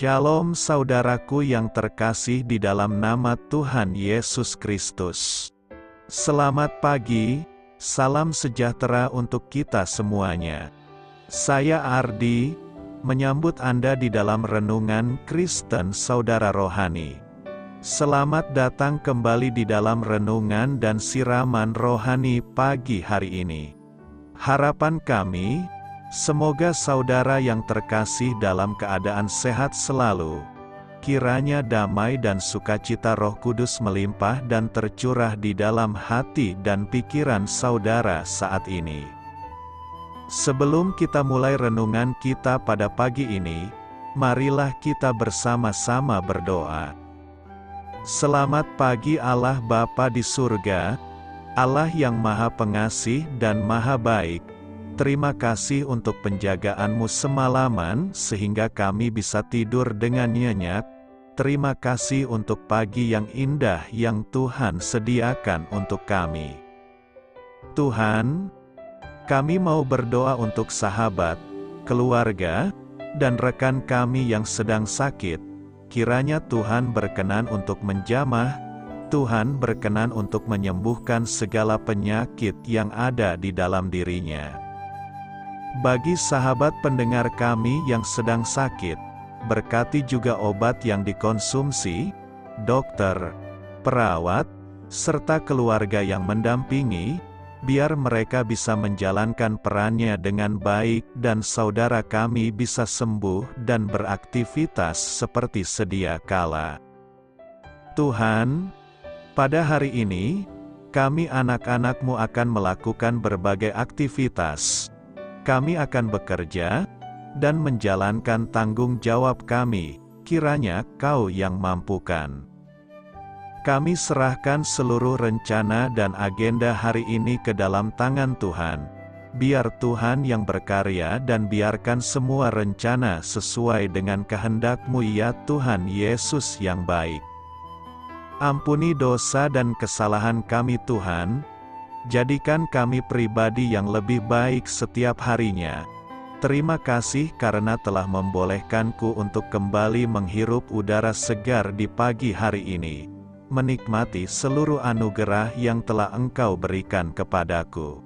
Shalom saudaraku yang terkasih di dalam nama Tuhan Yesus Kristus. Selamat pagi, salam sejahtera untuk kita semuanya. Saya Ardi, menyambut Anda di dalam renungan Kristen Saudara Rohani. Selamat datang kembali di dalam renungan dan siraman rohani pagi hari ini. Harapan kami, semoga saudara yang terkasih dalam keadaan sehat selalu. Kiranya damai dan sukacita Roh Kudus melimpah dan tercurah di dalam hati dan pikiran saudara saat ini. Sebelum kita mulai renungan kita pada pagi ini, marilah kita bersama-sama berdoa. Selamat pagi Allah Bapa di surga, Allah yang Maha Pengasih dan Maha Baik. Terima kasih untuk penjagaan-Mu semalaman sehingga kami bisa tidur dengan nyenyak. Terima kasih untuk pagi yang indah yang Tuhan sediakan untuk kami. Tuhan, kami mau berdoa untuk sahabat, keluarga, dan rekan kami yang sedang sakit. Kiranya Tuhan berkenan untuk menjamah, Tuhan berkenan untuk menyembuhkan segala penyakit yang ada di dalam dirinya. Bagi sahabat pendengar kami yang sedang sakit, berkati juga obat yang dikonsumsi, dokter, perawat, serta keluarga yang mendampingi, biar mereka bisa menjalankan perannya dengan baik dan saudara kami bisa sembuh dan beraktivitas seperti sedia kala. Tuhan, pada hari ini, kami anak-anak-Mu akan melakukan berbagai aktivitas. Kami akan bekerja dan menjalankan tanggung jawab kami, kiranya Kau yang mampukan. Kami serahkan seluruh rencana dan agenda hari ini ke dalam tangan Tuhan. Biar Tuhan yang berkarya dan biarkan semua rencana sesuai dengan kehendak-Mu ya Tuhan Yesus yang baik. Ampuni dosa dan kesalahan kami Tuhan, jadikan kami pribadi yang lebih baik setiap harinya. Terima kasih karena telah membolehkanku untuk kembali menghirup udara segar di pagi hari ini, menikmati seluruh anugerah yang telah Engkau berikan kepadaku.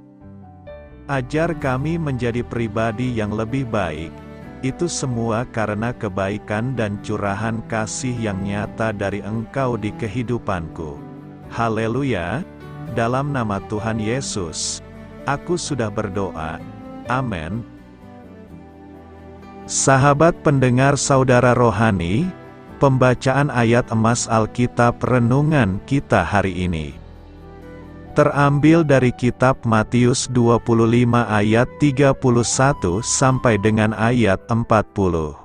Ajar kami menjadi pribadi yang lebih baik, itu semua karena kebaikan dan curahan kasih yang nyata dari Engkau di kehidupanku. Haleluya! Dalam nama Tuhan Yesus, aku sudah berdoa. Amin. Sahabat pendengar saudara rohani, pembacaan ayat emas Alkitab renungan kita hari ini terambil dari kitab Matius 25 ayat 31 sampai dengan ayat 40.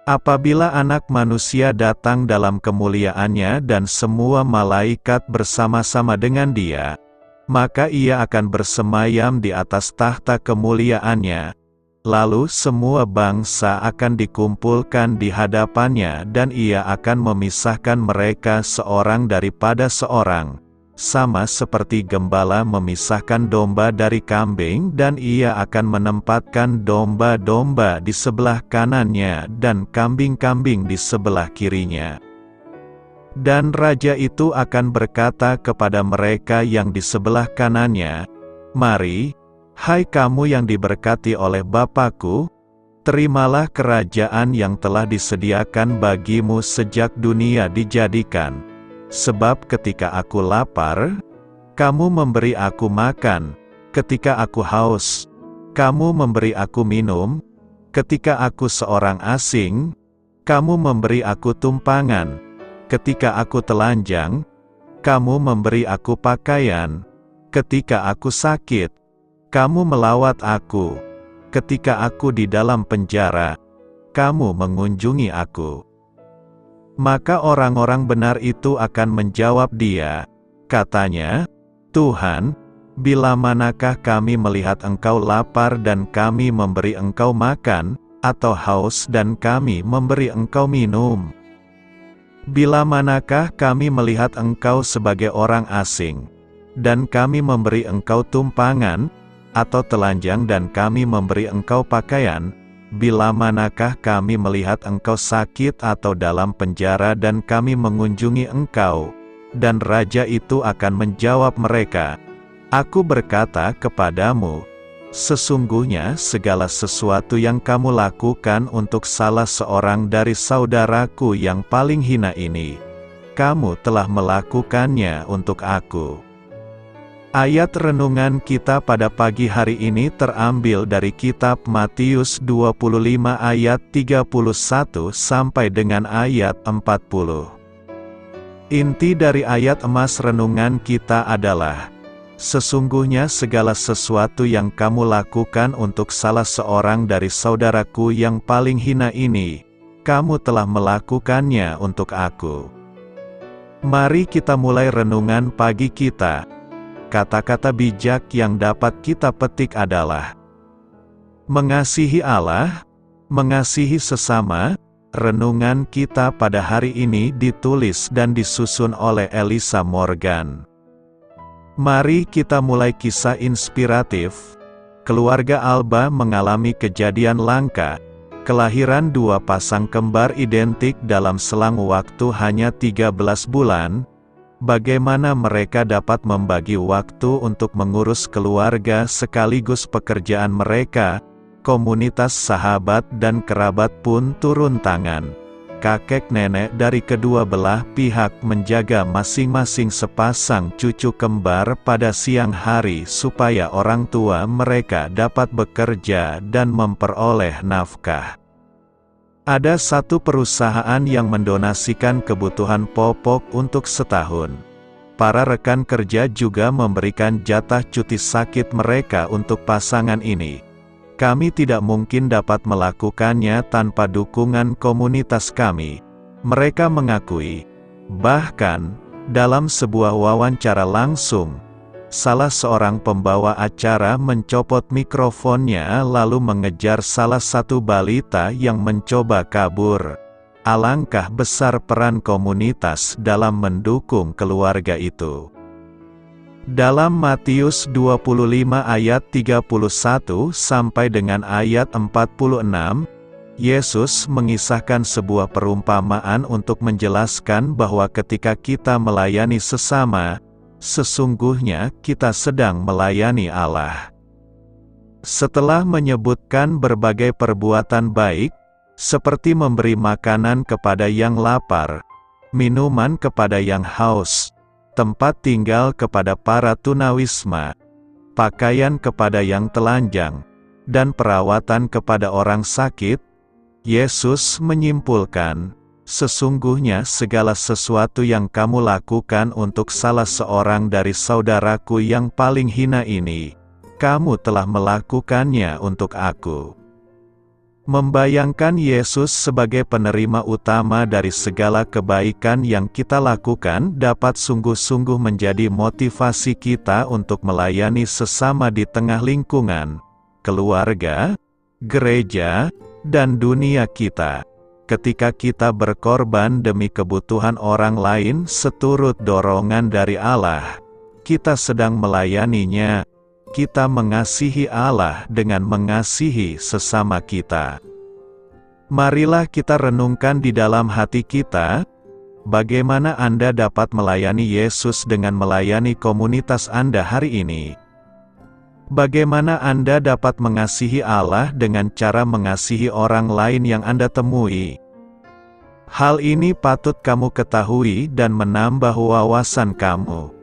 Apabila Anak Manusia datang dalam kemuliaannya dan semua malaikat bersama-sama dengan Dia, maka Ia akan bersemayam di atas tahta kemuliaannya. Lalu semua bangsa akan dikumpulkan di hadapannya dan Ia akan memisahkan mereka seorang daripada seorang, sama seperti gembala memisahkan domba dari kambing, dan Ia akan menempatkan domba-domba di sebelah kanannya dan kambing-kambing di sebelah kirinya. Dan Raja itu akan berkata kepada mereka yang di sebelah kanannya, "Mari, hai kamu yang diberkati oleh Bapa-Ku, terimalah kerajaan yang telah disediakan bagimu sejak dunia dijadikan. Sebab ketika aku lapar, kamu memberi aku makan, ketika aku haus, kamu memberi aku minum, ketika aku seorang asing, kamu memberi aku tumpangan, ketika aku telanjang, kamu memberi aku pakaian, ketika aku sakit, kamu melawat aku, ketika aku di dalam penjara, kamu mengunjungi aku." Maka orang-orang benar itu akan menjawab Dia, katanya, "Tuhan, bila manakah kami melihat Engkau lapar dan kami memberi Engkau makan, atau haus dan kami memberi Engkau minum? Bila manakah kami melihat Engkau sebagai orang asing, dan kami memberi Engkau tumpangan, atau telanjang dan kami memberi Engkau pakaian?" bila manakah kami melihat engkau sakit atau dalam penjara dan kami mengunjungi engkau?" Dan raja itu akan menjawab mereka, "Aku berkata kepadamu, sesungguhnya segala sesuatu yang kamu lakukan untuk salah seorang dari saudaraku yang paling hina ini, kamu telah melakukannya untuk aku." Ayat renungan kita pada pagi hari ini terambil dari kitab Matius 25 ayat 31 sampai dengan ayat 40. Inti dari ayat emas renungan kita adalah, sesungguhnya segala sesuatu yang kamu lakukan untuk salah seorang dari saudaraku yang paling hina ini, kamu telah melakukannya untuk aku. Mari kita mulai renungan pagi kita. Kata-kata bijak yang dapat kita petik adalah mengasihi Allah, mengasihi sesama. Renungan kita pada hari ini ditulis dan disusun oleh Elisa Morgan. Mari kita mulai kisah inspiratif. Keluarga Alba mengalami kejadian langka, kelahiran dua pasang kembar identik dalam selang waktu hanya 13 bulan. Bagaimana mereka dapat membagi waktu untuk mengurus keluarga sekaligus pekerjaan mereka? Komunitas sahabat dan kerabat pun turun tangan. Kakek nenek dari kedua belah pihak menjaga masing-masing sepasang cucu kembar pada siang hari supaya orang tua mereka dapat bekerja dan memperoleh nafkah. Ada satu perusahaan yang mendonasikan kebutuhan pokok untuk setahun. Para rekan kerja juga memberikan jatah cuti sakit mereka untuk pasangan ini. Kami tidak mungkin dapat melakukannya tanpa dukungan komunitas kami, mereka mengakui. Bahkan, dalam sebuah wawancara langsung, salah seorang pembawa acara mencopot mikrofonnya lalu mengejar salah satu balita yang mencoba kabur. Alangkah besar peran komunitas dalam mendukung keluarga itu. Dalam Matius 25 ayat 31 sampai dengan ayat 46, Yesus mengisahkan sebuah perumpamaan untuk menjelaskan bahwa ketika kita melayani sesama, sesungguhnya kita sedang melayani Allah. Setelah menyebutkan berbagai perbuatan baik, seperti memberi makanan kepada yang lapar, minuman kepada yang haus, tempat tinggal kepada para tunawisma, pakaian kepada yang telanjang, dan perawatan kepada orang sakit, Yesus menyimpulkan, sesungguhnya segala sesuatu yang kamu lakukan untuk salah seorang dari saudaraku yang paling hina ini, kamu telah melakukannya untuk aku. Membayangkan Yesus sebagai penerima utama dari segala kebaikan yang kita lakukan dapat sungguh-sungguh menjadi motivasi kita untuk melayani sesama di tengah lingkungan, keluarga, gereja, dan dunia kita. Ketika kita berkorban demi kebutuhan orang lain seturut dorongan dari Allah, kita sedang melayaninya. Kita mengasihi Allah dengan mengasihi sesama kita. Marilah kita renungkan di dalam hati kita, bagaimana Anda dapat melayani Yesus dengan melayani komunitas Anda hari ini. Bagaimana Anda dapat mengasihi Allah dengan cara mengasihi orang lain yang Anda temui. Hal ini patut kamu ketahui dan menambah wawasan kamu.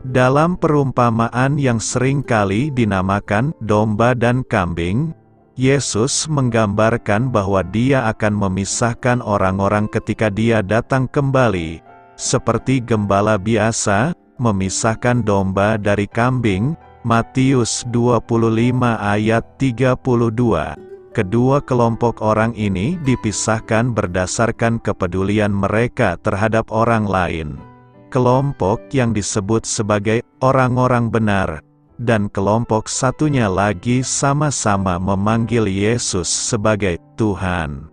Dalam perumpamaan yang sering kali dinamakan domba dan kambing, Yesus menggambarkan bahwa Dia akan memisahkan orang-orang ketika Dia datang kembali, seperti gembala biasa memisahkan domba dari kambing. Matius 25 ayat 32. Kedua kelompok orang ini dipisahkan berdasarkan kepedulian mereka terhadap orang lain. Kelompok yang disebut sebagai orang-orang benar, dan kelompok satunya lagi sama-sama memanggil Yesus sebagai Tuhan.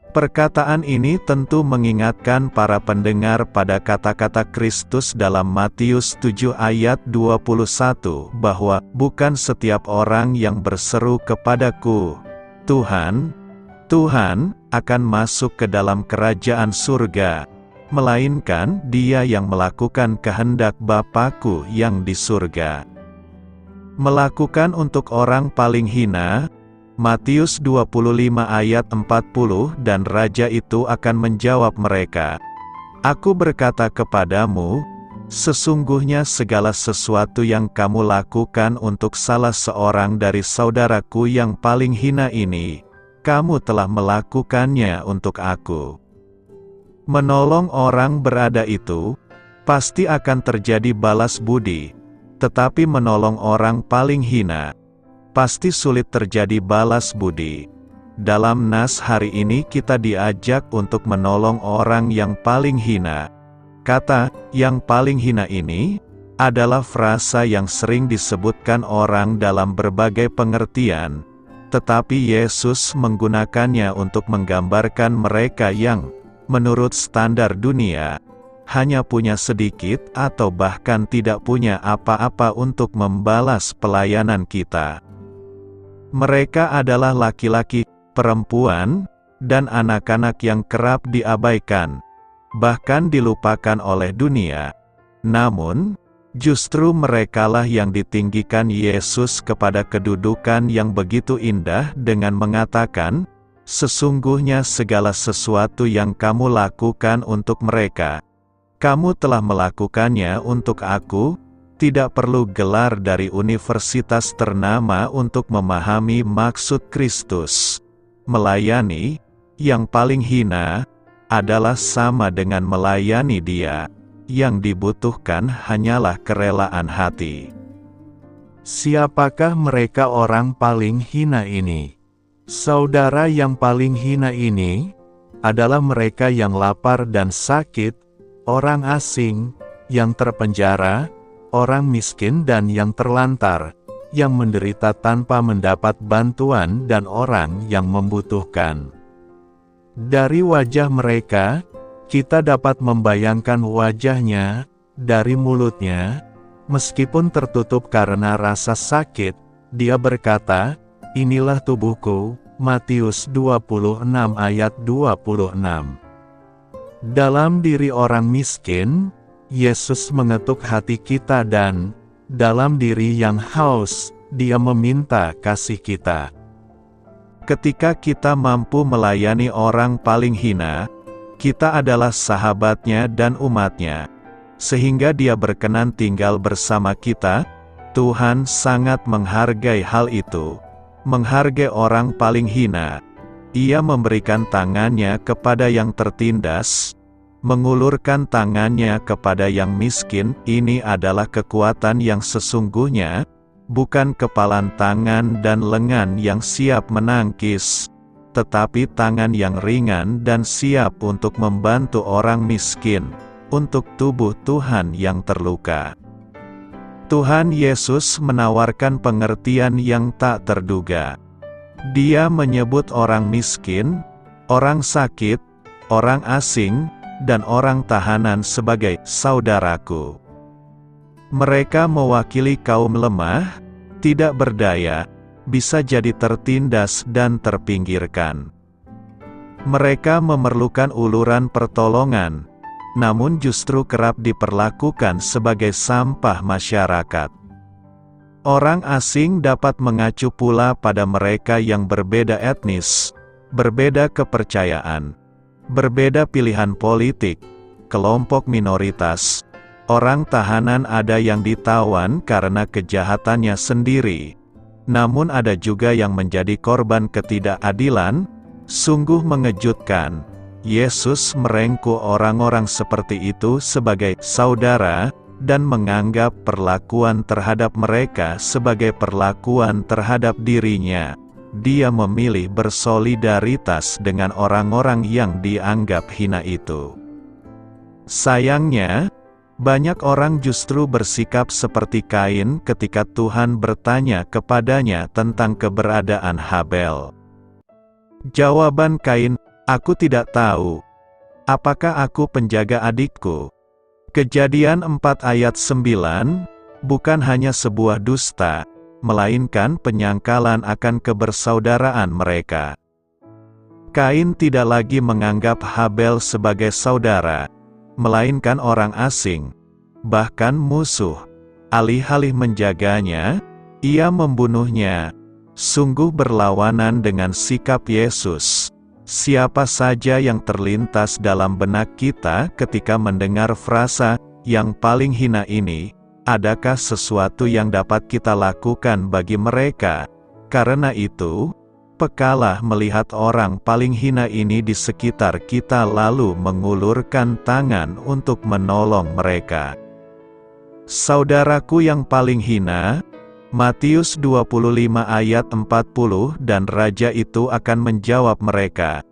Perkataan ini tentu mengingatkan para pendengar pada kata-kata Kristus dalam Matius 7 ayat 21 bahwa bukan setiap orang yang berseru kepadaku, Tuhan, Tuhan, akan masuk ke dalam kerajaan surga, melainkan dia yang melakukan kehendak Bapa-Ku yang di surga. Melakukan untuk orang paling hina, Matius 25 ayat 40, dan raja itu akan menjawab mereka, Aku berkata kepadamu, sesungguhnya segala sesuatu yang kamu lakukan untuk salah seorang dari saudaraku yang paling hina ini, kamu telah melakukannya untuk aku. Menolong orang berada itu, pasti akan terjadi balas budi, tetapi menolong orang paling hina, pasti sulit terjadi balas budi. Dalam nas hari ini kita diajak untuk menolong orang yang paling hina. Kata, yang paling hina ini, adalah frasa yang sering disebutkan orang dalam berbagai pengertian, tetapi Yesus menggunakannya untuk menggambarkan mereka yang, menurut standar dunia, hanya punya sedikit atau bahkan tidak punya apa-apa untuk membalas pelayanan kita. Mereka adalah laki-laki, perempuan, dan anak-anak yang kerap diabaikan, bahkan dilupakan oleh dunia. Namun, justru merekalah yang ditinggikan Yesus kepada kedudukan yang begitu indah dengan mengatakan, sesungguhnya segala sesuatu yang kamu lakukan untuk mereka, kamu telah melakukannya untuk aku. Tidak perlu gelar dari universitas ternama untuk memahami maksud Kristus. Melayani, yang paling hina, adalah sama dengan melayani Dia. Yang dibutuhkan hanyalah kerelaan hati. Siapakah mereka orang paling hina ini? Saudara yang paling hina ini adalah mereka yang lapar dan sakit, orang asing, yang terpenjara, orang miskin dan yang terlantar, yang menderita tanpa mendapat bantuan dan orang yang membutuhkan. Dari wajah mereka, kita dapat membayangkan wajahnya, dari mulutnya, meskipun tertutup karena rasa sakit, dia berkata, inilah tubuhku, Matius 26 ayat 26. Dalam diri orang miskin, Yesus mengetuk hati kita dan, dalam diri yang haus, Dia meminta kasih kita. Ketika kita mampu melayani orang paling hina, kita adalah sahabatnya dan umatnya. Sehingga Dia berkenan tinggal bersama kita, Tuhan sangat menghargai hal itu. Menghargai orang paling hina. Ia memberikan tangannya kepada yang tertindas, mengulurkan tangannya kepada yang miskin. Ini adalah kekuatan yang sesungguhnya, bukan kepalan tangan dan lengan yang siap menangkis, tetapi tangan yang ringan dan siap untuk membantu orang miskin, untuk tubuh Tuhan yang terluka. Tuhan Yesus menawarkan pengertian yang tak terduga. Dia menyebut orang miskin, orang sakit, orang asing, dan orang tahanan sebagai saudaraku. Mereka mewakili kaum lemah, tidak berdaya, bisa jadi tertindas dan terpinggirkan. Mereka memerlukan uluran pertolongan, namun justru kerap diperlakukan sebagai sampah masyarakat. Orang asing dapat mengacu pula pada mereka yang berbeda etnis, berbeda kepercayaan, berbeda pilihan politik, kelompok minoritas. Orang tahanan ada yang ditawan karena kejahatannya sendiri, namun ada juga yang menjadi korban ketidakadilan. Sungguh mengejutkan, Yesus merengkuh orang-orang seperti itu sebagai saudara, dan menganggap perlakuan terhadap mereka sebagai perlakuan terhadap dirinya. Dia memilih bersolidaritas dengan orang-orang yang dianggap hina itu. Sayangnya, banyak orang justru bersikap seperti Kain ketika Tuhan bertanya kepadanya tentang keberadaan Habel. Jawaban Kain, "Aku tidak tahu. Apakah aku penjaga adikku?" Kejadian 4 ayat 9, bukan hanya sebuah dusta, melainkan penyangkalan akan kebersaudaraan mereka. Kain tidak lagi menganggap Habel sebagai saudara, melainkan orang asing, bahkan musuh. Alih-alih menjaganya, ia membunuhnya. Sungguh berlawanan dengan sikap Yesus. Siapa saja yang terlintas dalam benak kita ketika mendengar frasa "yang paling hina" ini? Adakah sesuatu yang dapat kita lakukan bagi mereka? Karena itu, pekalah melihat orang paling hina ini di sekitar kita lalu mengulurkan tangan untuk menolong mereka. Saudaraku yang paling hina, Matius 25 ayat 40, dan raja itu akan menjawab mereka,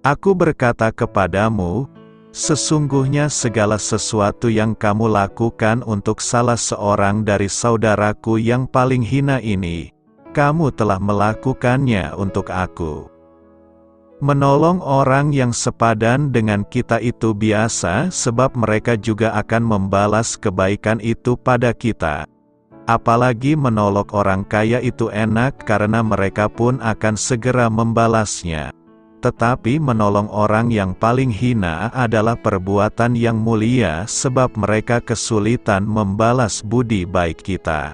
"Aku berkata kepadamu, sesungguhnya segala sesuatu yang kamu lakukan untuk salah seorang dari saudaraku yang paling hina ini, kamu telah melakukannya untuk aku." Menolong orang yang sepadan dengan kita itu biasa sebab mereka juga akan membalas kebaikan itu pada kita. Apalagi menolong orang kaya itu enak karena mereka pun akan segera membalasnya. Tetapi menolong orang yang paling hina adalah perbuatan yang mulia sebab mereka kesulitan membalas budi baik kita.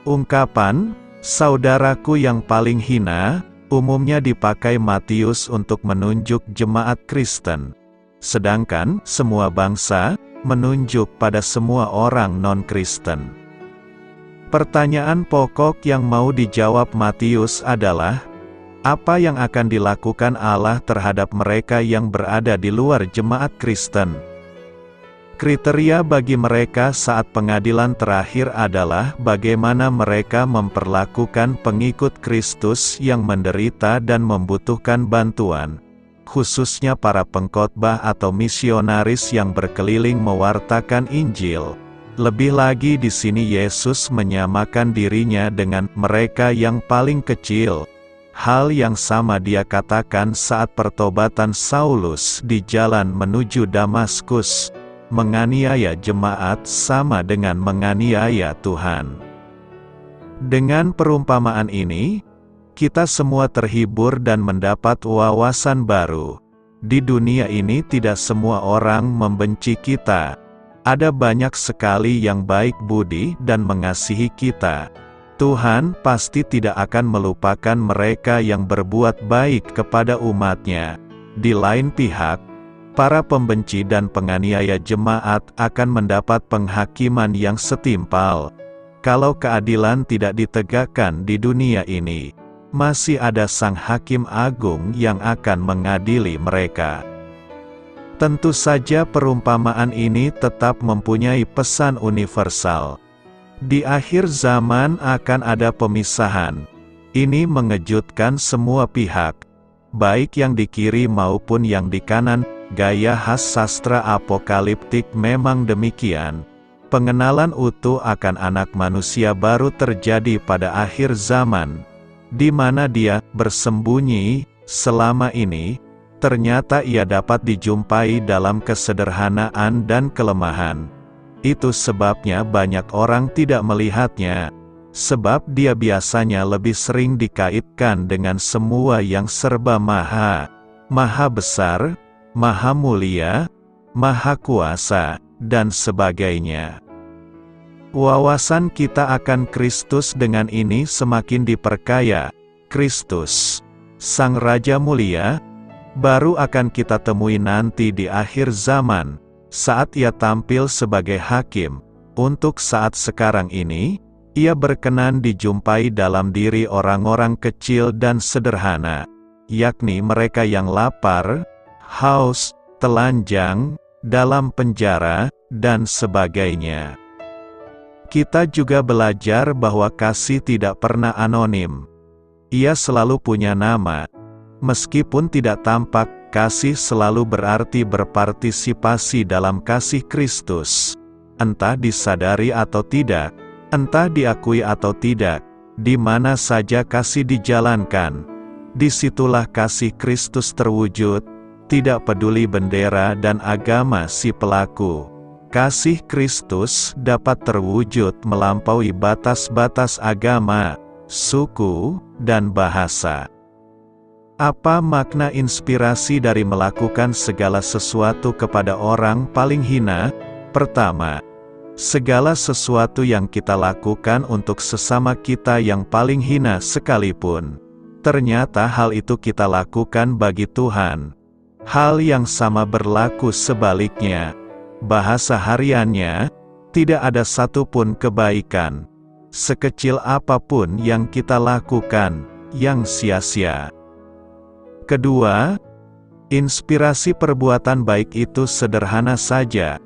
Ungkapan, "saudaraku yang paling hina," umumnya dipakai Matius untuk menunjuk jemaat Kristen. Sedangkan, semua bangsa, menunjuk pada semua orang non-Kristen. Pertanyaan pokok yang mau dijawab Matius adalah, apa yang akan dilakukan Allah terhadap mereka yang berada di luar jemaat Kristen? Kriteria bagi mereka saat pengadilan terakhir adalah bagaimana mereka memperlakukan pengikut Kristus yang menderita dan membutuhkan bantuan, khususnya para pengkhotbah atau misionaris yang berkeliling mewartakan Injil. Lebih lagi di sini Yesus menyamakan dirinya dengan mereka yang paling kecil. Hal yang sama dia katakan saat pertobatan Saulus di jalan menuju Damaskus. Menganiaya jemaat sama dengan menganiaya Tuhan. Dengan perumpamaan ini, kita semua terhibur dan mendapat wawasan baru. Di dunia ini tidak semua orang membenci kita. Ada banyak sekali yang baik budi dan mengasihi kita. Tuhan pasti tidak akan melupakan mereka yang berbuat baik kepada umat-Nya. Di lain pihak, para pembenci dan penganiaya jemaat akan mendapat penghakiman yang setimpal. Kalau keadilan tidak ditegakkan di dunia ini, masih ada Sang Hakim Agung yang akan mengadili mereka. Tentu saja perumpamaan ini tetap mempunyai pesan universal. Di akhir zaman akan ada pemisahan. Ini mengejutkan semua pihak, baik yang di kiri maupun yang di kanan. Gaya khas sastra apokaliptik memang demikian. Pengenalan utuh akan anak manusia baru terjadi pada akhir zaman, di mana dia bersembunyi selama ini. Ternyata ia dapat dijumpai dalam kesederhanaan dan kelemahan. Itu sebabnya banyak orang tidak melihatnya, sebab dia biasanya lebih sering dikaitkan dengan semua yang serba maha, maha besar, maha mulia, maha kuasa, dan sebagainya. Wawasan kita akan Kristus dengan ini semakin diperkaya. Kristus, Sang Raja Mulia, baru akan kita temui nanti di akhir zaman, saat ia tampil sebagai hakim. Untuk saat sekarang ini, ia berkenan dijumpai dalam diri orang-orang kecil dan sederhana, yakni mereka yang lapar, haus, telanjang, dalam penjara, dan sebagainya. Kita juga belajar bahwa kasih tidak pernah anonim. Ia selalu punya nama. Meskipun tidak tampak, kasih selalu berarti berpartisipasi dalam kasih Kristus. Entah disadari atau tidak, entah diakui atau tidak, di mana saja kasih dijalankan, disitulah kasih Kristus terwujud, tidak peduli bendera dan agama si pelaku. kasih Kristus dapat terwujud melampaui batas-batas agama, suku, dan bahasa. Apa makna inspirasi dari melakukan segala sesuatu kepada orang paling hina? Pertama, segala sesuatu yang kita lakukan untuk sesama kita yang paling hina sekalipun, ternyata hal itu kita lakukan bagi Tuhan. Hal yang sama berlaku sebaliknya. Bahasa hariannya, tidak ada satupun kebaikan, sekecil apapun yang kita lakukan, yang sia-sia. Kedua, inspirasi perbuatan baik itu sederhana saja.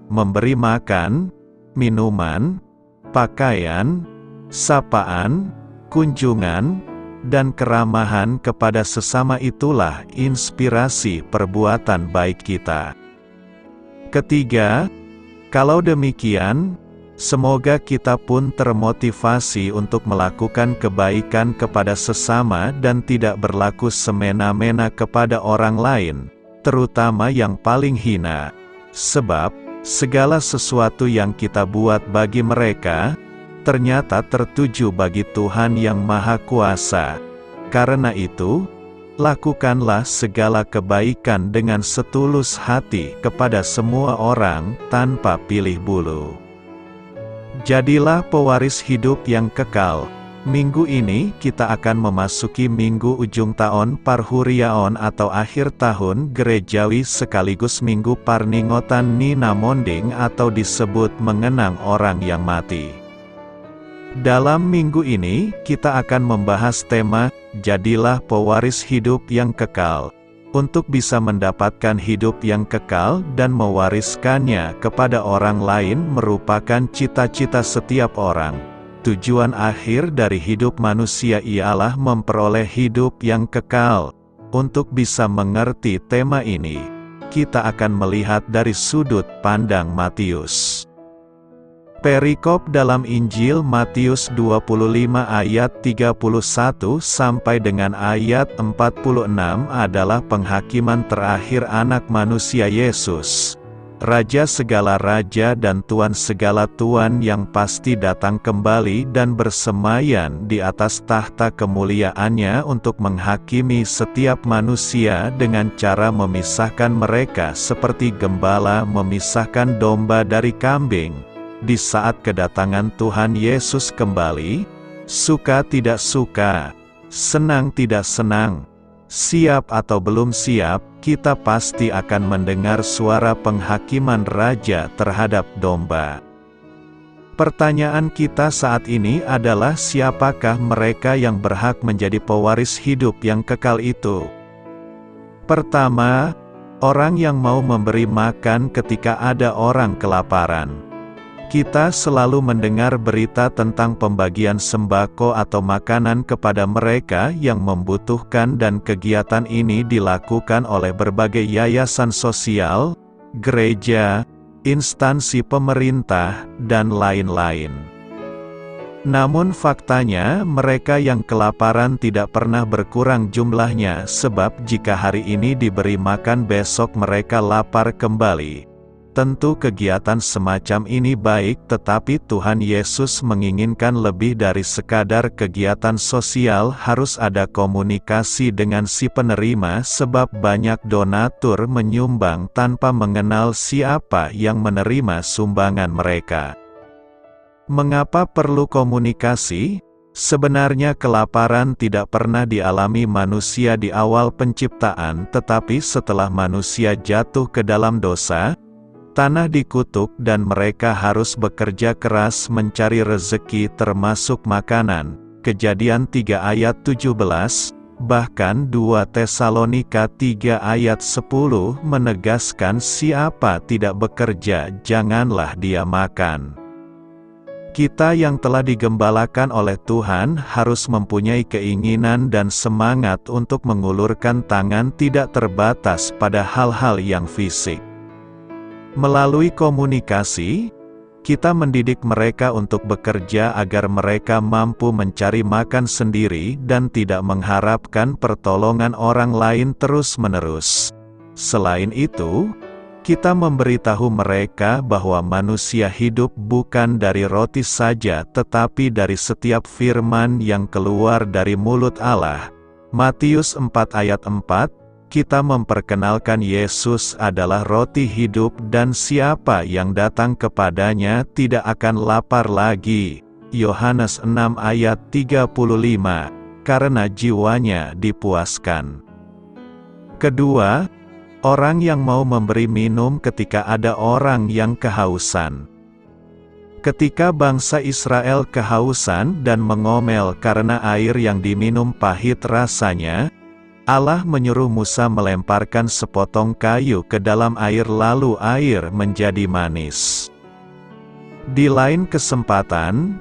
Memberi makan, minuman, pakaian, sapaan, kunjungan, dan keramahan kepada sesama itulah inspirasi perbuatan baik kita. Ketiga, kalau demikian, semoga kita pun termotivasi untuk melakukan kebaikan kepada sesama dan tidak berlaku semena-mena kepada orang lain, terutama yang paling hina. Sebab, segala sesuatu yang kita buat bagi mereka, ternyata tertuju bagi Tuhan yang Maha Kuasa. Karena itu, lakukanlah segala kebaikan dengan setulus hati kepada semua orang, tanpa pilih bulu. Jadilah pewaris hidup yang kekal. Minggu ini kita akan memasuki minggu ujung tahun Parhuriaon atau akhir tahun gerejawi sekaligus minggu Parningotan Nina Monding atau disebut mengenang orang yang mati. Dalam minggu ini, kita akan membahas tema, Jadilah Pewaris Hidup yang Kekal. Untuk bisa mendapatkan hidup yang kekal dan mewariskannya kepada orang lain merupakan cita-cita setiap orang. Tujuan akhir dari hidup manusia ialah memperoleh hidup yang kekal. Untuk bisa mengerti tema ini, kita akan melihat dari sudut pandang Matius. Perikop dalam Injil Matius 25 ayat 31 sampai dengan ayat 46 adalah penghakiman terakhir anak manusia Yesus, Raja segala raja dan Tuan segala tuan yang pasti datang kembali dan bersemayan di atas tahta kemuliaannya untuk menghakimi setiap manusia dengan cara memisahkan mereka seperti gembala memisahkan domba dari kambing. Di saat kedatangan Tuhan Yesus kembali, suka tidak suka, senang tidak senang, siap atau belum siap, kita pasti akan mendengar suara penghakiman Raja terhadap domba. Pertanyaan kita saat ini adalah siapakah mereka yang berhak menjadi pewaris hidup yang kekal itu? Pertama, orang yang mau memberi makan ketika ada orang kelaparan. Kita selalu mendengar berita tentang pembagian sembako atau makanan kepada mereka yang membutuhkan dan kegiatan ini dilakukan oleh berbagai yayasan sosial, gereja, instansi pemerintah, dan lain-lain. Namun faktanya mereka yang kelaparan tidak pernah berkurang jumlahnya sebab jika hari ini diberi makan besok mereka lapar kembali. Tentu kegiatan semacam ini baik tetapi Tuhan Yesus menginginkan lebih dari sekadar kegiatan sosial harus ada komunikasi dengan si penerima sebab banyak donatur menyumbang tanpa mengenal siapa yang menerima sumbangan mereka. Mengapa perlu komunikasi? Sebenarnya kelaparan tidak pernah dialami manusia di awal penciptaan tetapi setelah manusia jatuh ke dalam dosa, tanah dikutuk dan mereka harus bekerja keras mencari rezeki termasuk makanan. Kejadian 3 ayat 17, bahkan 2 Tesalonika 3 ayat 10 menegaskan siapa tidak bekerja janganlah dia makan. Kita yang telah digembalakan oleh Tuhan harus mempunyai keinginan dan semangat untuk mengulurkan tangan tidak terbatas pada hal-hal yang fisik. Melalui komunikasi, kita mendidik mereka untuk bekerja agar mereka mampu mencari makan sendiri dan tidak mengharapkan pertolongan orang lain terus-menerus. Selain itu, Kita memberitahu mereka bahwa manusia hidup bukan dari roti saja tetapi dari setiap firman yang keluar dari mulut Allah. Matius 4 ayat 4, kita memperkenalkan Yesus adalah roti hidup dan siapa yang datang kepadanya tidak akan lapar lagi. Yohanes 6 ayat 35, karena jiwanya dipuaskan. Kedua, orang yang mau memberi minum ketika ada orang yang kehausan. Ketika bangsa Israel kehausan dan mengomel karena air yang diminum pahit rasanya, Allah menyuruh Musa melemparkan sepotong kayu ke dalam air lalu air menjadi manis. Di lain kesempatan,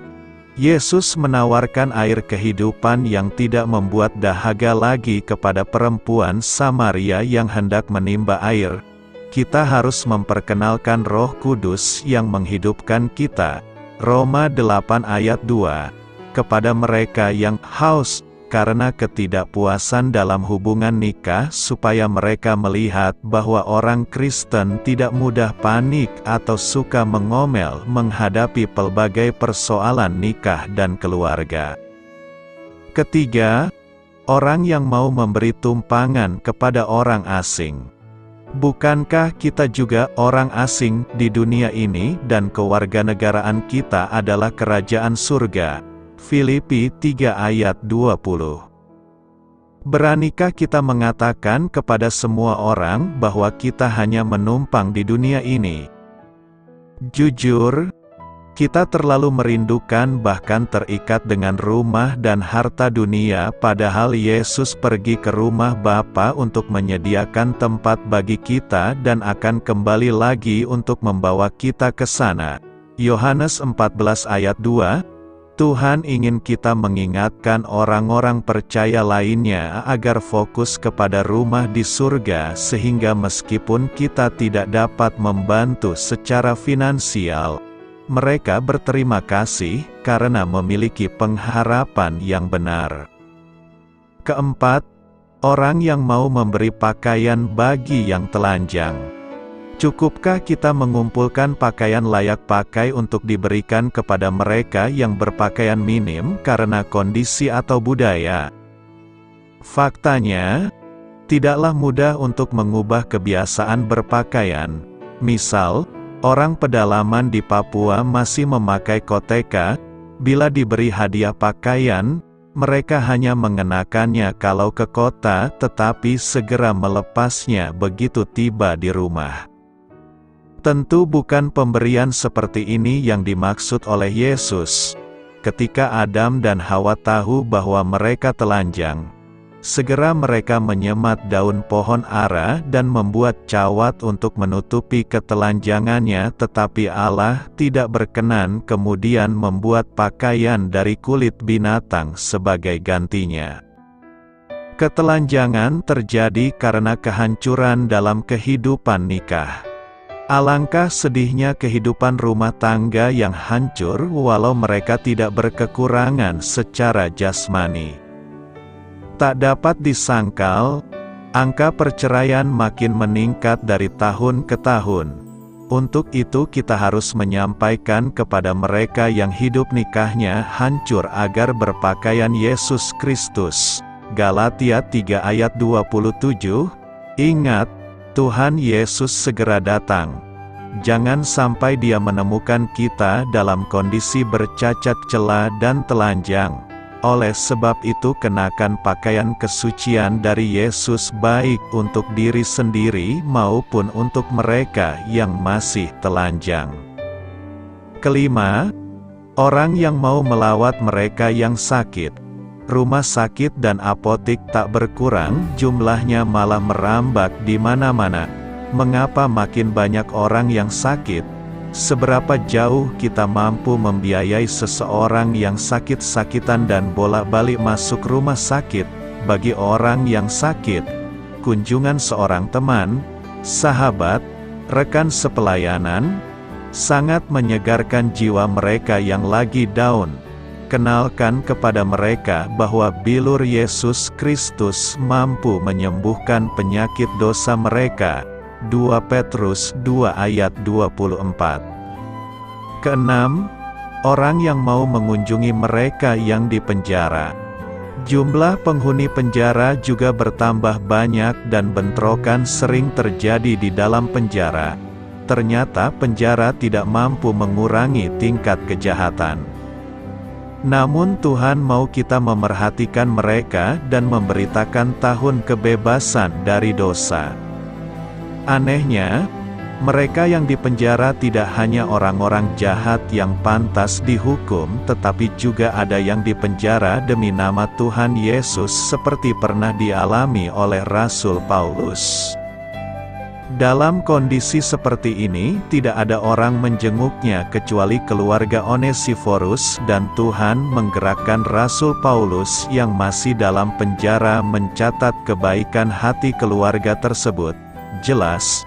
Yesus menawarkan air kehidupan yang tidak membuat dahaga lagi kepada perempuan Samaria yang hendak menimba air. Kita harus memperkenalkan Roh Kudus yang menghidupkan kita. Roma 8 ayat 2. Kepada mereka yang haus karena ketidakpuasan dalam hubungan nikah supaya mereka melihat bahwa orang Kristen tidak mudah panik atau suka mengomel menghadapi pelbagai persoalan nikah dan keluarga. Ketiga, orang yang mau memberi tumpangan kepada orang asing. Bukankah kita juga orang asing di dunia ini dan kewarganegaraan kita adalah kerajaan surga? Filipi 3 ayat 20. Beranikah kita mengatakan kepada semua orang bahwa kita hanya menumpang di dunia ini? Jujur, kita terlalu merindukan bahkan terikat dengan rumah dan harta dunia padahal Yesus pergi ke rumah Bapa untuk menyediakan tempat bagi kita dan akan kembali lagi untuk membawa kita ke sana. Yohanes 14 ayat 2. Tuhan ingin kita mengingatkan orang-orang percaya lainnya agar fokus kepada rumah di surga sehingga meskipun kita tidak dapat membantu secara finansial, mereka berterima kasih karena memiliki pengharapan yang benar. Keempat, orang yang mau memberi pakaian bagi yang telanjang. Cukupkah kita mengumpulkan pakaian layak pakai untuk diberikan kepada mereka yang berpakaian minim karena kondisi atau budaya? Faktanya, tidaklah mudah untuk mengubah kebiasaan berpakaian. Misal, orang pedalaman di Papua masih memakai koteka, bila diberi hadiah pakaian, mereka hanya mengenakannya kalau ke kota tetapi segera melepasnya begitu tiba di rumah. Tentu bukan pemberian seperti ini yang dimaksud oleh Yesus. Ketika Adam dan Hawa tahu bahwa mereka telanjang, segera mereka menyemat daun pohon ara dan membuat cawat untuk menutupi ketelanjangannya, tetapi Allah tidak berkenan kemudian membuat pakaian dari kulit binatang sebagai gantinya. Ketelanjangan terjadi karena kehancuran dalam kehidupan nikah. Alangkah sedihnya kehidupan rumah tangga yang hancur walau mereka tidak berkekurangan secara jasmani. Tak dapat disangkal, angka perceraian makin meningkat dari tahun ke tahun. Untuk itu kita harus menyampaikan kepada mereka yang hidup nikahnya hancur agar berpakaian Yesus Kristus. Galatia 3 ayat 27, ingat, Tuhan Yesus segera datang. Jangan sampai Dia menemukan kita dalam kondisi bercacat celah dan telanjang. Oleh sebab itu kenakan pakaian kesucian dari Yesus baik untuk diri sendiri maupun untuk mereka yang masih telanjang. Kelima, orang yang mau melawat mereka yang sakit. Rumah sakit dan apotik tak berkurang, jumlahnya malah merambak di mana-mana. Mengapa makin banyak orang yang sakit? Seberapa jauh kita mampu membiayai seseorang yang sakit-sakitan dan bolak-balik masuk rumah sakit? Bagi orang yang sakit, kunjungan seorang teman, sahabat, rekan sepelayanan, sangat menyegarkan jiwa mereka yang lagi down. Kenalkan kepada mereka bahwa bilur Yesus Kristus mampu menyembuhkan penyakit dosa mereka. 2 Petrus 2 ayat 24. Keenam, orang yang mau mengunjungi mereka yang dipenjara. Jumlah penghuni penjara juga bertambah banyak dan bentrokan sering terjadi di dalam penjara. Ternyata penjara tidak mampu mengurangi tingkat kejahatan. Namun Tuhan mau kita memerhatikan mereka dan memberitakan tahun kebebasan dari dosa. Anehnya, mereka yang dipenjara tidak hanya orang-orang jahat yang pantas dihukum, tetapi juga ada yang dipenjara demi nama Tuhan Yesus seperti pernah dialami oleh Rasul Paulus. Dalam kondisi seperti ini, tidak ada orang menjenguknya kecuali keluarga Onesiforus, dan Tuhan menggerakkan Rasul Paulus yang masih dalam penjara mencatat kebaikan hati keluarga tersebut. Jelas,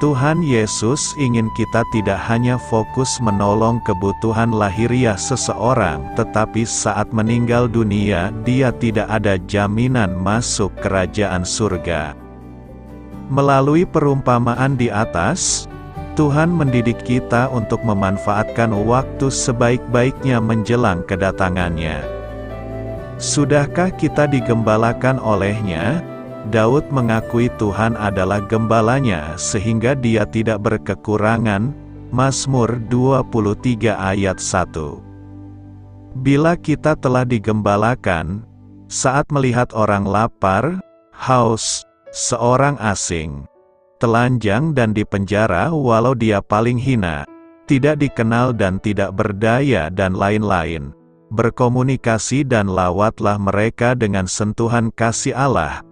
Tuhan Yesus ingin kita tidak hanya fokus menolong kebutuhan lahiriah seseorang, tetapi saat meninggal dunia, dia tidak ada jaminan masuk kerajaan surga. Melalui perumpamaan di atas, Tuhan mendidik kita untuk memanfaatkan waktu sebaik-baiknya menjelang kedatangannya. Sudahkah kita digembalakan oleh-Nya? Daud mengakui Tuhan adalah gembalanya sehingga dia tidak berkekurangan. Mazmur 23 ayat 1. Bila kita telah digembalakan, saat melihat orang lapar, haus, seorang asing, telanjang dan dipenjara walau dia paling hina, tidak dikenal dan tidak berdaya dan lain-lain, berkomunikasi dan lawatlah mereka dengan sentuhan kasih Allah.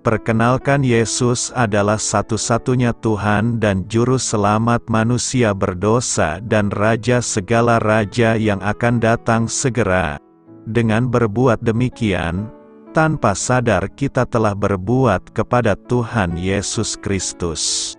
Perkenalkan Yesus adalah satu-satunya Tuhan dan Juru Selamat manusia berdosa dan Raja segala raja yang akan datang segera. Dengan berbuat demikian, tanpa sadar kita telah berbuat kepada Tuhan Yesus Kristus.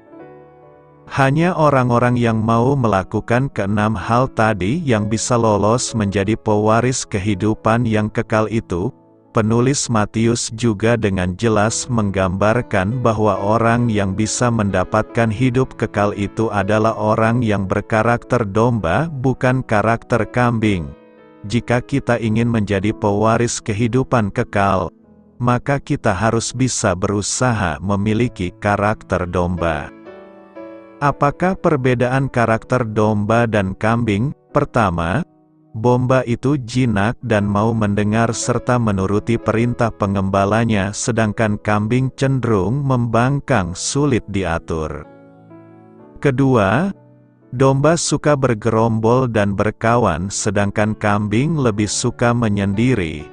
Hanya orang-orang yang mau melakukan keenam hal tadi yang bisa lolos menjadi pewaris kehidupan yang kekal itu. Penulis Matius juga dengan jelas menggambarkan bahwa orang yang bisa mendapatkan hidup kekal itu adalah orang yang berkarakter domba, bukan karakter kambing. Jika kita ingin menjadi pewaris kehidupan kekal, maka kita harus bisa berusaha memiliki karakter domba. Apakah perbedaan karakter domba dan kambing? Pertama, domba itu jinak dan mau mendengar serta menuruti perintah pengembalanya, sedangkan kambing cenderung membangkang, sulit diatur. Kedua, domba suka bergerombol dan berkawan, sedangkan kambing lebih suka menyendiri.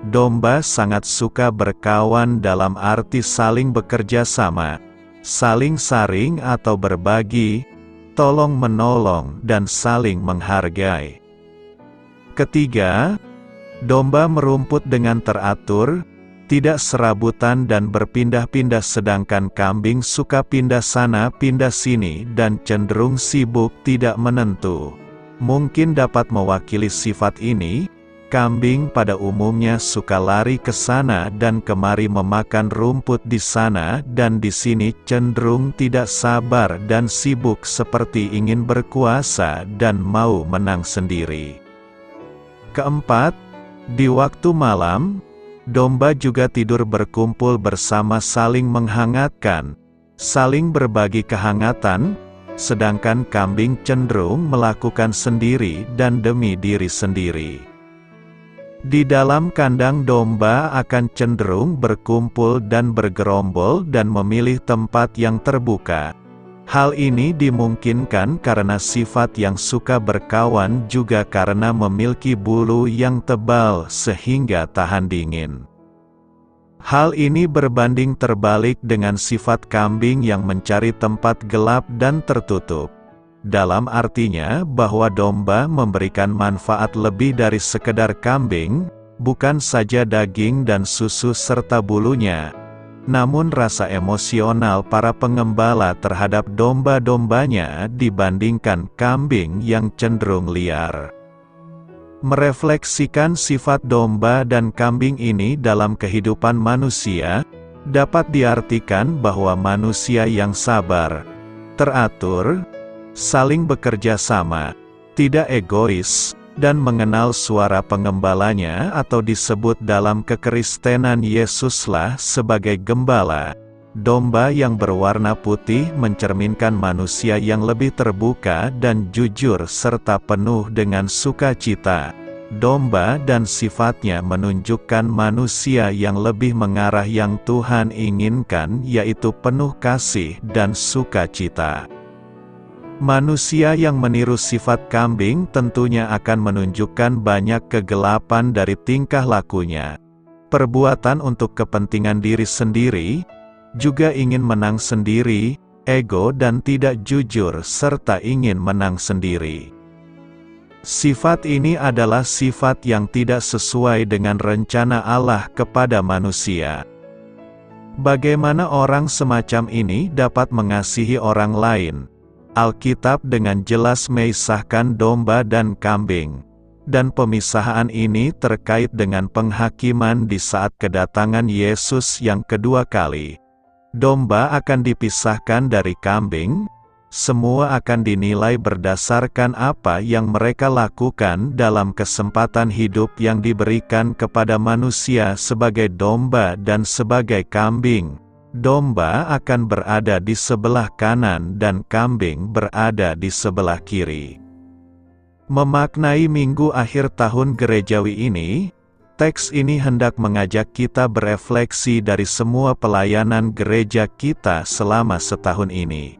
Domba sangat suka berkawan dalam arti saling bekerja sama, saling saring atau berbagi, tolong-menolong, dan saling menghargai. Ketiga, domba merumput dengan teratur, tidak serabutan dan berpindah-pindah, sedangkan kambing suka pindah sana pindah sini dan cenderung sibuk tidak menentu. Mungkin dapat mewakili sifat ini, kambing pada umumnya suka lari ke sana dan kemari memakan rumput di sana dan di sini, cenderung tidak sabar dan sibuk seperti ingin berkuasa dan mau menang sendiri. Keempat, di waktu malam, domba juga tidur berkumpul bersama saling menghangatkan, saling berbagi kehangatan, sedangkan kambing cenderung melakukan sendiri dan demi diri sendiri. Di dalam kandang domba akan cenderung berkumpul dan bergerombol dan memilih tempat yang terbuka. Hal ini dimungkinkan karena sifat yang suka berkawan juga karena memiliki bulu yang tebal sehingga tahan dingin. Hal ini berbanding terbalik dengan sifat kambing yang mencari tempat gelap dan tertutup. Dalam artinya bahwa domba memberikan manfaat lebih dari sekedar kambing, bukan saja daging dan susu serta bulunya, namun rasa emosional para pengembala terhadap domba-dombanya dibandingkan kambing yang cenderung liar. Merefleksikan sifat domba dan kambing ini dalam kehidupan manusia, dapat diartikan bahwa manusia yang sabar, teratur, saling bekerja sama, tidak egois, dan mengenal suara pengembalanya atau disebut dalam kekristenan Yesuslah sebagai gembala. Domba yang berwarna putih mencerminkan manusia yang lebih terbuka dan jujur serta penuh dengan sukacita. Domba dan sifatnya menunjukkan manusia yang lebih mengarah yang Tuhan inginkan, yaitu penuh kasih dan sukacita. Manusia yang meniru sifat kambing tentunya akan menunjukkan banyak kegelapan dari tingkah lakunya. Perbuatan untuk kepentingan diri sendiri, juga ingin menang sendiri, ego dan tidak jujur serta ingin menang sendiri. Sifat ini adalah sifat yang tidak sesuai dengan rencana Allah kepada manusia. Bagaimana orang semacam ini dapat mengasihi orang lain? Alkitab dengan jelas memisahkan domba dan kambing. Dan pemisahan ini terkait dengan penghakiman di saat kedatangan Yesus yang kedua kali. Domba akan dipisahkan dari kambing, semua akan dinilai berdasarkan apa yang mereka lakukan dalam kesempatan hidup yang diberikan kepada manusia sebagai domba dan sebagai kambing. Domba akan berada di sebelah kanan dan kambing berada di sebelah kiri. Memaknai minggu akhir tahun gerejawi ini, teks ini hendak mengajak kita berefleksi dari semua pelayanan gereja kita selama setahun ini.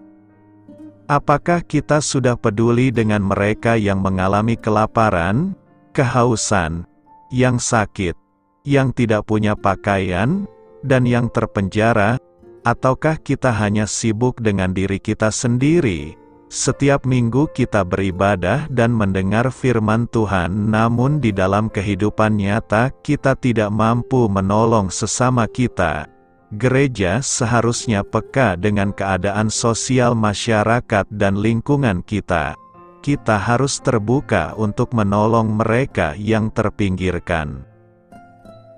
Apakah kita sudah peduli dengan mereka yang mengalami kelaparan, kehausan, yang sakit, yang tidak punya pakaian, dan yang terpenjara, ataukah kita hanya sibuk dengan diri kita sendiri? Setiap minggu kita beribadah dan mendengar firman Tuhan, namun di dalam kehidupan nyata kita tidak mampu menolong sesama kita. Gereja seharusnya peka dengan keadaan sosial masyarakat dan lingkungan kita. Kita harus terbuka untuk menolong mereka yang terpinggirkan.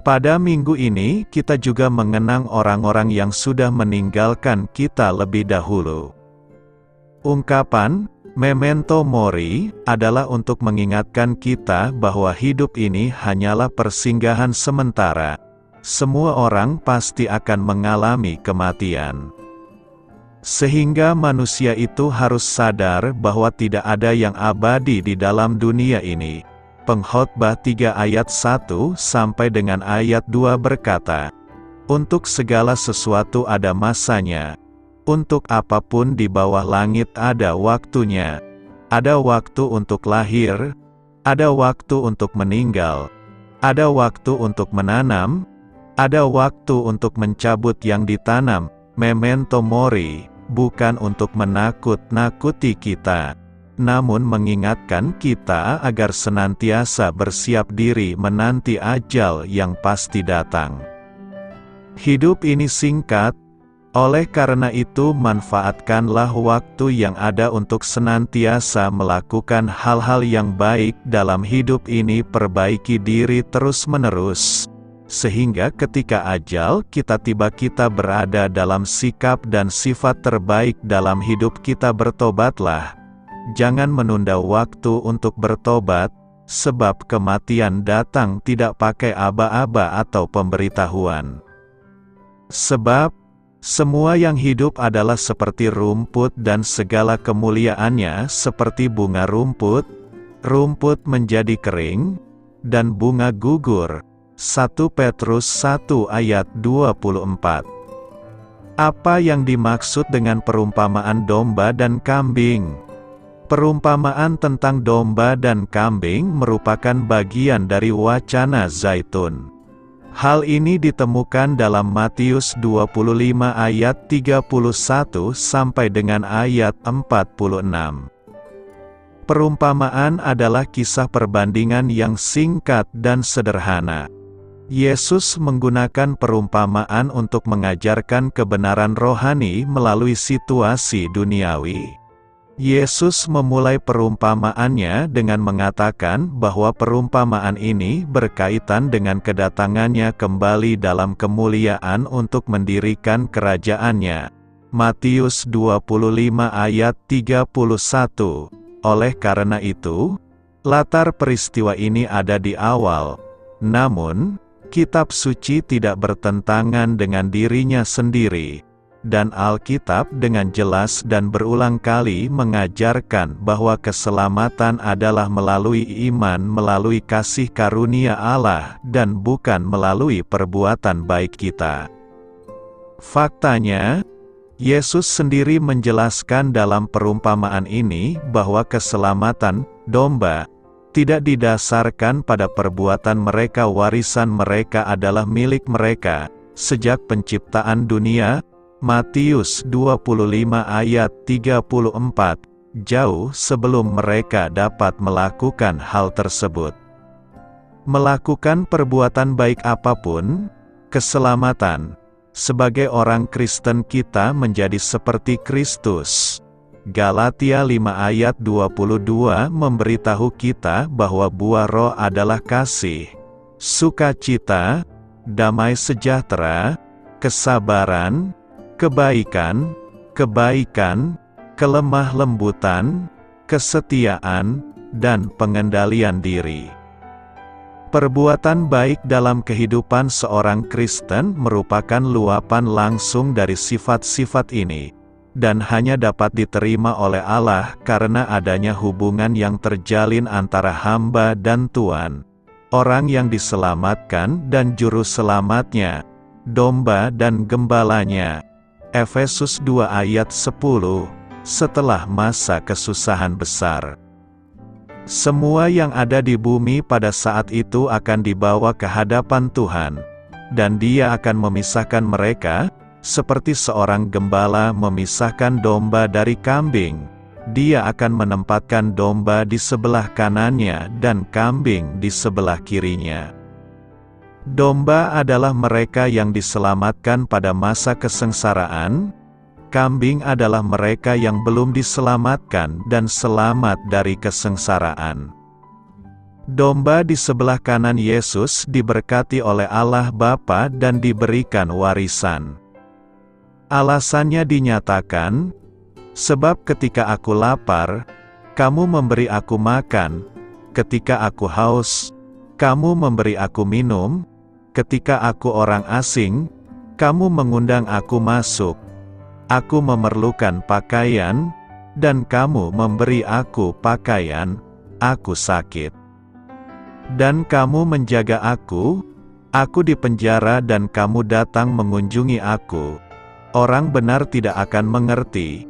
Pada minggu ini, kita juga mengenang orang-orang yang sudah meninggalkan kita lebih dahulu. Ungkapan, memento mori, adalah untuk mengingatkan kita bahwa hidup ini hanyalah persinggahan sementara. Semua orang pasti akan mengalami kematian. Sehingga manusia itu harus sadar bahwa tidak ada yang abadi di dalam dunia ini. Pengkhotbah 3 ayat 1 sampai dengan ayat 2 berkata, "Untuk segala sesuatu ada masanya, untuk apapun di bawah langit ada waktunya. Ada waktu untuk lahir, ada waktu untuk meninggal, ada waktu untuk menanam, ada waktu untuk mencabut yang ditanam." Memento mori, bukan untuk menakut-nakuti kita, namun mengingatkan kita agar senantiasa bersiap diri menanti ajal yang pasti datang. Hidup ini singkat, oleh karena itu manfaatkanlah waktu yang ada untuk senantiasa melakukan hal-hal yang baik dalam hidup ini, perbaiki diri terus-menerus, sehingga ketika ajal kita tiba kita berada dalam sikap dan sifat terbaik dalam hidup kita. Bertobatlah. Jangan menunda waktu untuk bertobat, sebab kematian datang tidak pakai aba-aba atau pemberitahuan. Sebab, semua yang hidup adalah seperti rumput dan segala kemuliaannya seperti bunga rumput. Rumput menjadi kering, dan bunga gugur. 1 Petrus 1 ayat 24. Apa yang dimaksud dengan perumpamaan domba dan kambing? Perumpamaan tentang domba dan kambing merupakan bagian dari wacana zaitun. Hal ini ditemukan dalam Matius 25 ayat 31 sampai dengan ayat 46. Perumpamaan adalah kisah perbandingan yang singkat dan sederhana. Yesus menggunakan perumpamaan untuk mengajarkan kebenaran rohani melalui situasi duniawi. Yesus memulai perumpamaannya dengan mengatakan bahwa perumpamaan ini berkaitan dengan kedatangannya kembali dalam kemuliaan untuk mendirikan kerajaannya. Matius 25 ayat 31. Oleh karena itu, latar peristiwa ini ada di awal. Namun, kitab suci tidak bertentangan dengan dirinya sendiri. Dan Alkitab dengan jelas dan berulang kali mengajarkan bahwa keselamatan adalah melalui iman, melalui kasih karunia Allah, dan bukan melalui perbuatan baik kita. Faktanya, Yesus sendiri menjelaskan dalam perumpamaan ini bahwa keselamatan domba tidak didasarkan pada perbuatan mereka. Warisan mereka adalah milik mereka sejak penciptaan dunia. Matius 25 ayat 34, jauh sebelum mereka dapat melakukan hal tersebut. Melakukan perbuatan baik apapun, keselamatan. Sebagai orang Kristen kita menjadi seperti Kristus. Galatia 5 ayat 22 memberitahu kita bahwa buah roh adalah kasih, sukacita, damai sejahtera, kesabaran, kebaikan, kelemah lembutan, kesetiaan, dan pengendalian diri. Perbuatan baik dalam kehidupan seorang Kristen merupakan luapan langsung dari sifat-sifat ini, dan hanya dapat diterima oleh Allah karena adanya hubungan yang terjalin antara hamba dan Tuhan, orang yang diselamatkan dan juru selamatnya, domba dan gembalanya. Efesus 2 ayat 10, setelah masa kesusahan besar. Semua yang ada di bumi pada saat itu akan dibawa ke hadapan Tuhan, dan Dia akan memisahkan mereka, seperti seorang gembala memisahkan domba dari kambing. Dia akan menempatkan domba di sebelah kanannya dan kambing di sebelah kirinya. Domba adalah mereka yang diselamatkan pada masa kesengsaraan, kambing adalah mereka yang belum diselamatkan dan selamat dari kesengsaraan. Domba di sebelah kanan Yesus diberkati oleh Allah Bapa dan diberikan warisan. Alasannya dinyatakan, sebab ketika aku lapar, kamu memberi aku makan, ketika aku haus, kamu memberi aku minum, ketika aku orang asing, kamu mengundang aku masuk. Aku memerlukan pakaian, dan kamu memberi aku pakaian. Aku sakit, dan kamu menjaga aku. Aku dipenjara dan kamu datang mengunjungi aku. Orang benar tidak akan mengerti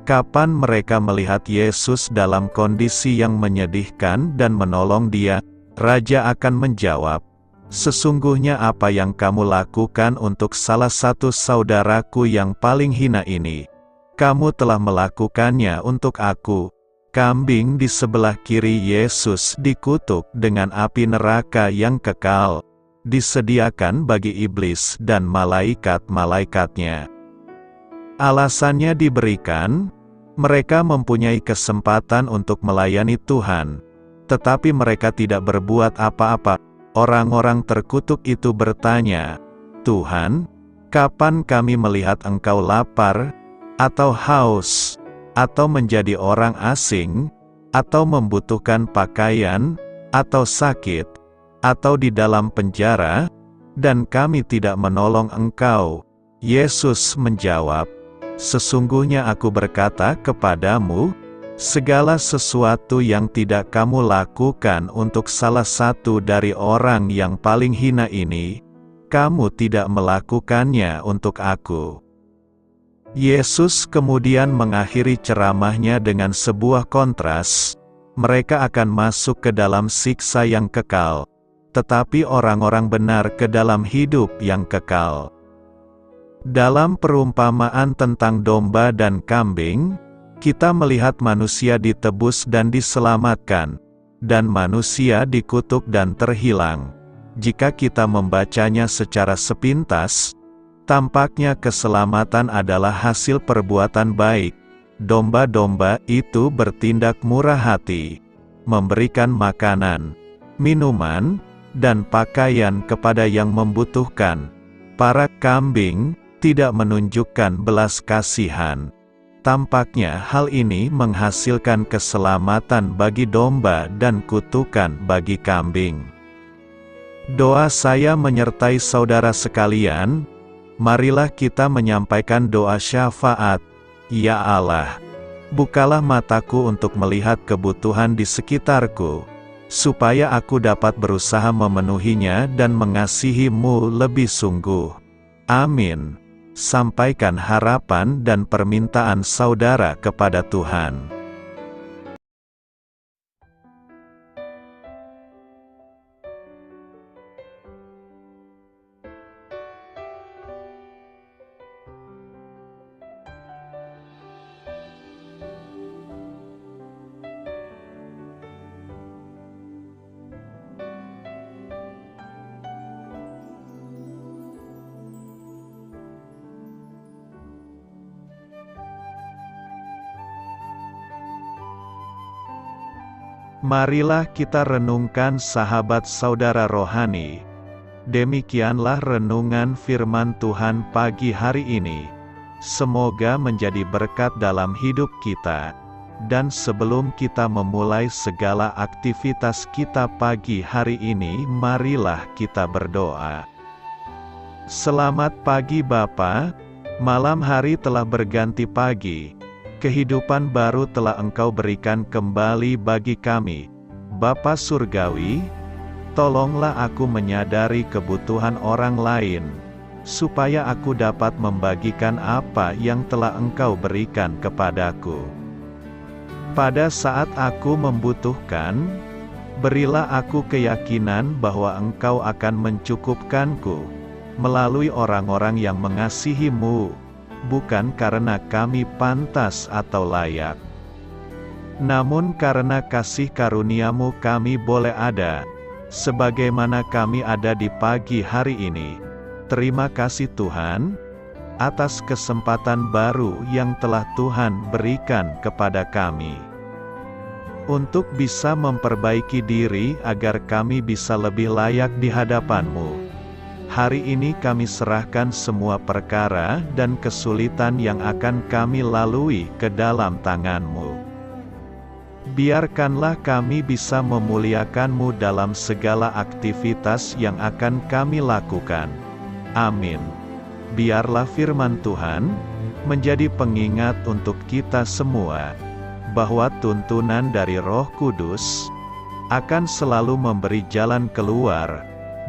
kapan mereka melihat Yesus dalam kondisi yang menyedihkan dan menolong dia. Raja akan menjawab, sesungguhnya apa yang kamu lakukan untuk salah satu saudaraku yang paling hina ini, kamu telah melakukannya untuk aku. Kambing di sebelah kiri Yesus dikutuk dengan api neraka yang kekal, disediakan bagi iblis dan malaikat-malaikatnya. Alasannya diberikan, mereka mempunyai kesempatan untuk melayani Tuhan, tetapi mereka tidak berbuat apa-apa. Orang-orang terkutuk itu bertanya, Tuhan, kapan kami melihat Engkau lapar, atau haus, atau menjadi orang asing, atau membutuhkan pakaian, atau sakit, atau di dalam penjara, dan kami tidak menolong Engkau? Yesus menjawab, sesungguhnya aku berkata kepadamu, segala sesuatu yang tidak kamu lakukan untuk salah satu dari orang yang paling hina ini, kamu tidak melakukannya untuk aku. Yesus kemudian mengakhiri ceramahnya dengan sebuah kontras, mereka akan masuk ke dalam siksa yang kekal, tetapi orang-orang benar ke dalam hidup yang kekal. Dalam perumpamaan tentang domba dan kambing, kita melihat manusia ditebus dan diselamatkan, dan manusia dikutuk dan terhilang. Jika kita membacanya secara sepintas, tampaknya keselamatan adalah hasil perbuatan baik. Domba-domba itu bertindak murah hati, memberikan makanan, minuman, dan pakaian kepada yang membutuhkan. Para kambing tidak menunjukkan belas kasihan. Tampaknya hal ini menghasilkan keselamatan bagi domba dan kutukan bagi kambing. Doa saya menyertai saudara sekalian. Marilah kita menyampaikan doa syafaat. Ya Allah, bukalah mataku untuk melihat kebutuhan di sekitarku, supaya aku dapat berusaha memenuhinya dan mengasihi-Mu lebih sungguh. Amin. Sampaikan harapan dan permintaan saudara kepada Tuhan. Marilah kita renungkan sahabat saudara rohani. Demikianlah renungan firman Tuhan pagi hari ini. Semoga menjadi berkat dalam hidup kita. Dan sebelum kita memulai segala aktivitas kita pagi hari ini, marilah kita berdoa. Selamat pagi Bapa, malam hari telah berganti pagi. Kehidupan baru telah Engkau berikan kembali bagi kami. Bapa Surgawi, tolonglah aku menyadari kebutuhan orang lain, supaya aku dapat membagikan apa yang telah Engkau berikan kepadaku. Pada saat aku membutuhkan, berilah aku keyakinan bahwa Engkau akan mencukupkanku, melalui orang-orang yang mengasihi-Mu, bukan karena kami pantas atau layak, namun karena kasih karunia-Mu kami boleh ada, sebagaimana kami ada di pagi hari ini. Terima kasih Tuhan, atas kesempatan baru yang telah Tuhan berikan kepada kami, untuk bisa memperbaiki diri agar kami bisa lebih layak di hadapan-Mu. Hari ini kami serahkan semua perkara dan kesulitan yang akan kami lalui ke dalam tangan-Mu. Biarkanlah kami bisa memuliakan-Mu dalam segala aktivitas yang akan kami lakukan. Amin. Biarlah firman Tuhan menjadi pengingat untuk kita semua, bahwa tuntunan dari Roh Kudus akan selalu memberi jalan keluar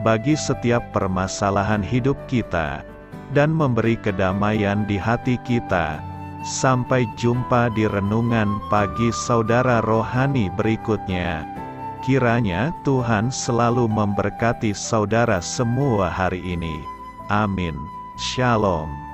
bagi setiap permasalahan hidup kita, dan memberi kedamaian di hati kita. Sampai jumpa di renungan pagi saudara rohani berikutnya. Kiranya Tuhan selalu memberkati saudara semua hari ini. Amin. Shalom.